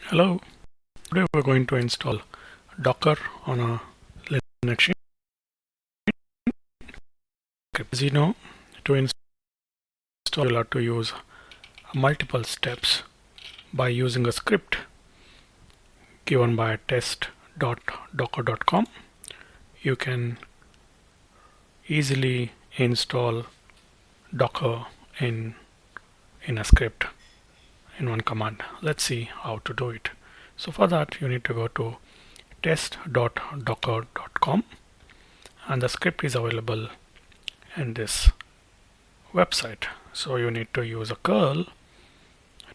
Hello, today we're going to install Docker on a Linux machine. As you know, to install you'll have to use multiple steps by using a script given by test.docker.com. You can easily install Docker in a script in one command. Let's see how to do it. So for that you need to go to test.docker.com and the script is available in this website. So you need to use a curl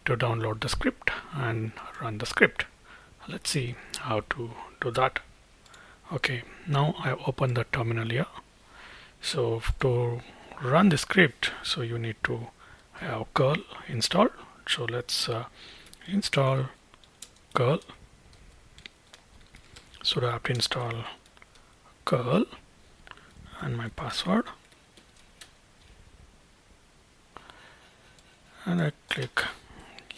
to download the script and run the script. Let's see how to do that. Okay, now I open the terminal here. So to run the script, so you need to have curl installed. So let's install curl. So I have to install curl and my password, and I click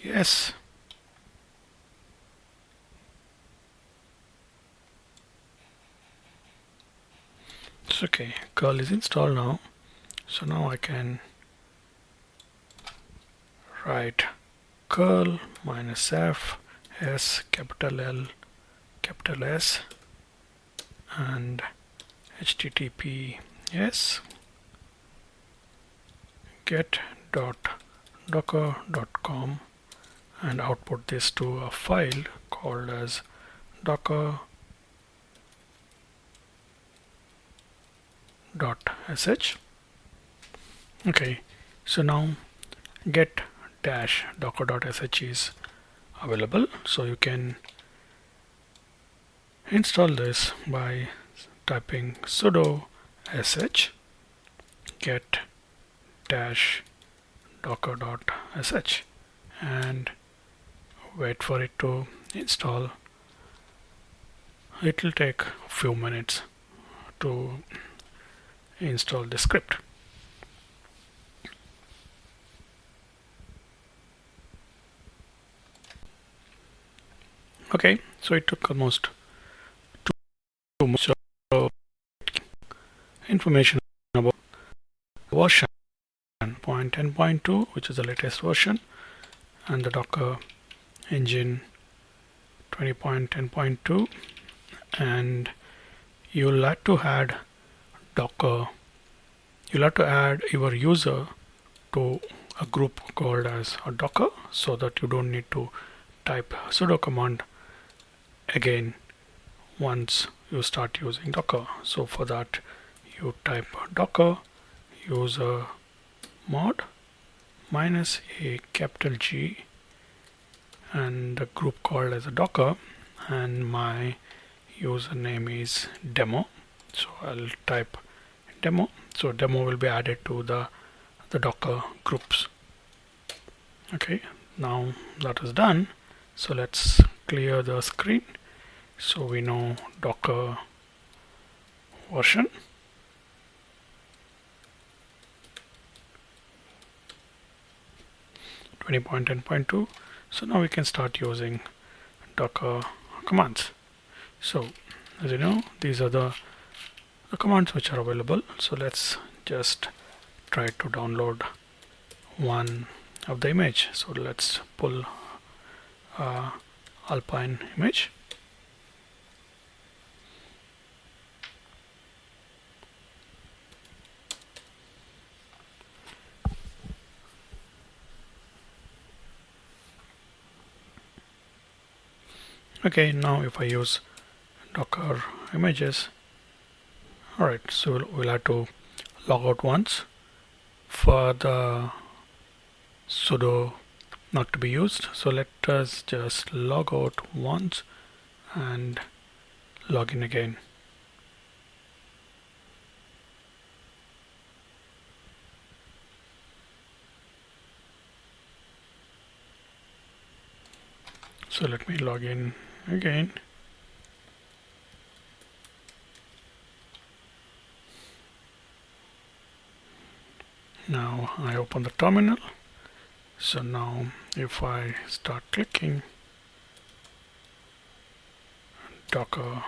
yes. It's okay, curl is installed now. So now I can write curl -f s capital L capital S and https get-docker.com and output this to a file called as docker.sh. Okay, so now get-docker.sh is available, so you can install this by typing sudo sh get-docker.sh and wait for it to install. It will take a few minutes to install the script. Okay, so it took almost 2 months. So information about version 10.2, which is the latest version, and the Docker engine 20.10.2, and you'll have to add Docker. You'll have to add your user to a group called as a Docker, so that you don't need to type sudo command again once you start using Docker. So for that you type docker user mod -a capital G and the group called as a Docker, and my username is demo. So I'll type demo. So demo will be added to the Docker groups. Okay, now that is done. So let's clear the screen. So we know Docker version. .10.2. So now we can start using Docker commands. So as you know, these are the commands which are available. So let's just try to download one of the image. So let's pull Alpine image. Okay, now if I use Docker images, alright, so we'll have to log out once for the sudo not to be used. So let us just log out once and log in again. So let me log in again. Now I open the terminal. So now if I start clicking, docker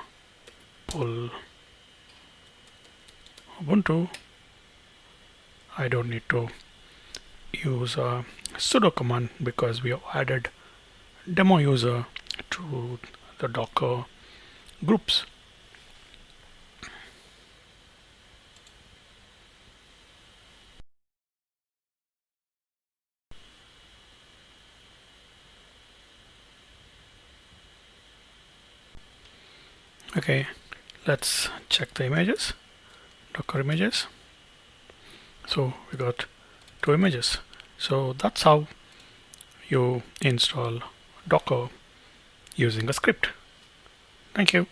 pull Ubuntu. I don't need to use a sudo command because we have added demo user to the Docker groups. Okay, let's check the images, Docker images. So we got 2 images. So that's how you install Docker using a script. Thank you.